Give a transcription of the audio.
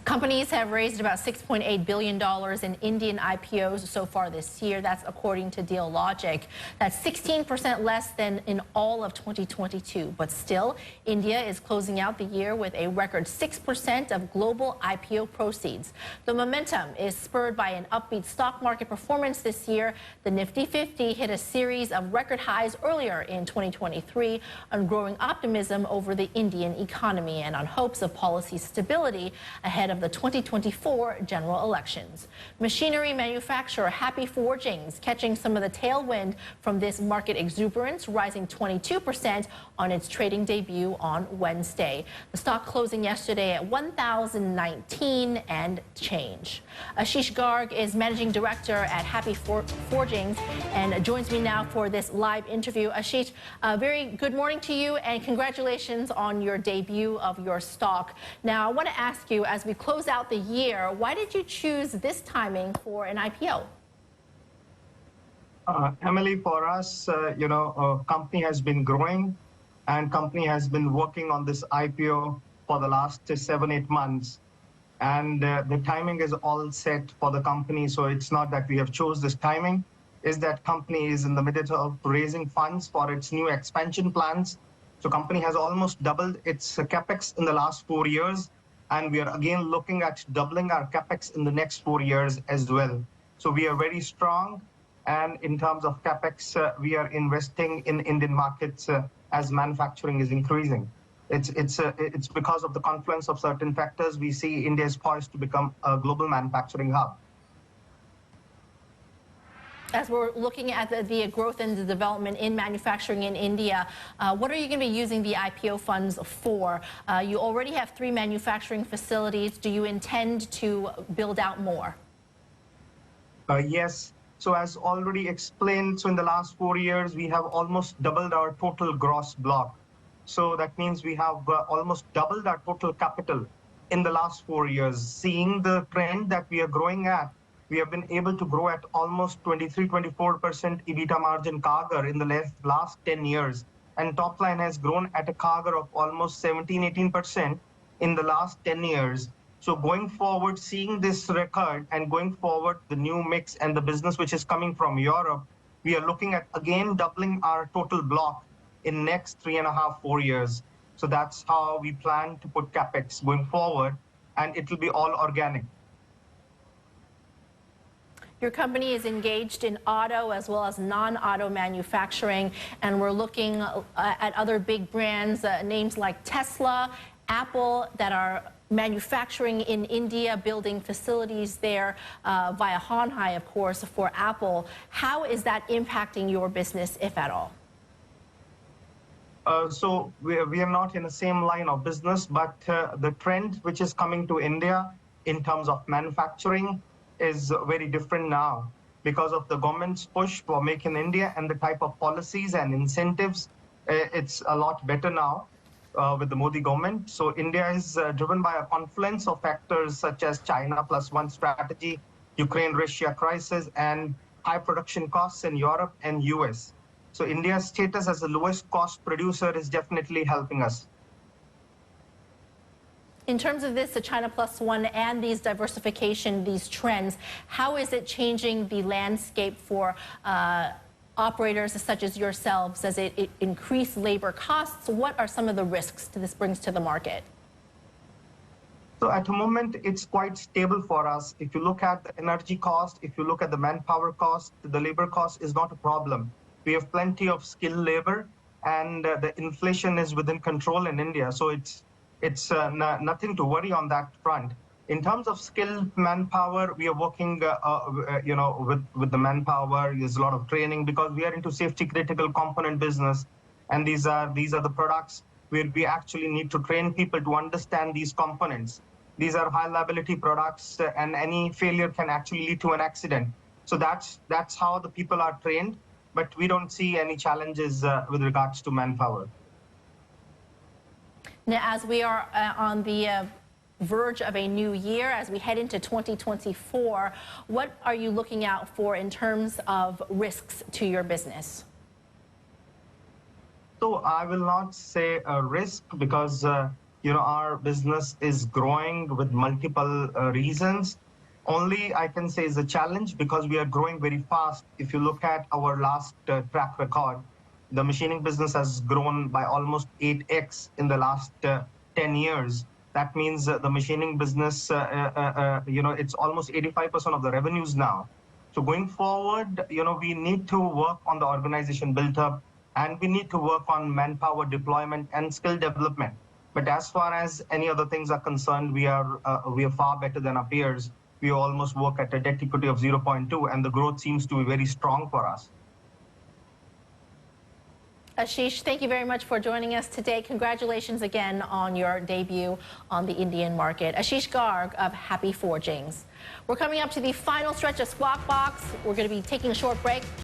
Companies have raised about $6.8 billion in Indian IPOs so far this year. That's according to DealLogic. That's 16% less than in all of 2022. But still, India is closing out the year with a record 6% of global IPO proceeds. The momentum is spurred by an upbeat stock market performance this year. The Nifty 50 hit a series of record highs earlier in 2023 on growing optimism over the Indian economy and on hopes of policy stability ahead of the 2024 general elections. Machinery manufacturer Happy Forgings catching some of the tailwind from this market exuberance, rising 22% on its trading debut on Wednesday. The stock closing yesterday at 1,019 and change. Ashish Garg is managing director at Happy Forgings and joins me now for this live interview. Ashish, very good morning to you and congratulations on your debut of your stock. Now, I want to ask you, as we close out the year, why did you choose this timing for an IPO? Emily, for us, company has been growing and company has been working on this IPO for the last 7-8 months. And the timing is all set for the company. So it's not that we have chose this timing, is that company is in the middle of raising funds for its new expansion plans. So company has almost doubled its capex in the last 4 years. And we are again looking at doubling our capex in the next 4 years as well. So we are very strong. And in terms of capex, we are investing in Indian markets as manufacturing is increasing. It's because of the confluence of certain factors we see India is poised to become a global manufacturing hub. As we're looking at the growth and the development in manufacturing in India, what are you going to be using the IPO funds for? You already have 3 manufacturing facilities. Do you intend to build out more? Yes. So as already explained, so in the last 4 years, we have almost doubled our total gross block. So that means we have almost doubled our total capital in the last 4 years. Seeing the trend that we are growing at, we have been able to grow at almost 23-24% EBITDA margin CAGR in the last 10 years. And top line has grown at a CAGR of almost 17-18% in the last 10 years. So going forward, seeing this record and going forward, the new mix and the business which is coming from Europe, we are looking at again doubling our total block in next 3.5-4 years. So that's how we plan to put capex going forward, and it will be all organic. Your company is engaged in auto as well as non-auto manufacturing, and we're looking at other big brands, names like Tesla, Apple, that are manufacturing in India, building facilities there via Honhai, of course, for Apple. How is that impacting your business, if at all? So we are not in the same line of business, but the trend which is coming to India in terms of manufacturing is very different now because of the government's push for Make in India and the type of policies and incentives. It's a lot better now with the Modi government. So India is driven by a confluence of factors such as China +1 strategy, Ukraine-Russia crisis, and high production costs in Europe and US. So India's status as the lowest cost producer is definitely helping us. In terms of this, the China +1 and these diversification, these trends, how is it changing the landscape for operators such as yourselves? Does it increase labor costs? What are some of the risks this brings to the market? So at the moment, it's quite stable for us. If you look at the energy cost, if you look at the manpower cost, the labor cost is not a problem. We have plenty of skilled labor, and the inflation is within control in India. So it's nothing to worry on that front. In terms of skilled manpower, we are working, with the manpower. There's a lot of training because we are into safety critical component business, and these are the products where we actually need to train people to understand these components. These are high liability products, and any failure can actually lead to an accident. So that's how the people are trained, but we don't see any challenges with regards to manpower. Now, as we are on the verge of a new year, as we head into 2024, what are you looking out for in terms of risks to your business? So I will not say a risk because our business is growing with multiple reasons. Only I can say is a challenge because we are growing very fast. If you look at our last track record, the machining business has grown by almost 8x in the last 10 years. That means the machining business, it's almost 85% of the revenues now. So going forward, we need to work on the organization built up, and we need to work on manpower deployment and skill development. But as far as any other things are concerned, we are far better than our peers. We almost work at a debt equity of 0.2, and the growth seems to be very strong for us. Ashish, thank you very much for joining us today. Congratulations again on your debut on the Indian market. Ashish Garg of Happy Forgings. We're coming up to the final stretch of Squawk Box. We're going to be taking a short break.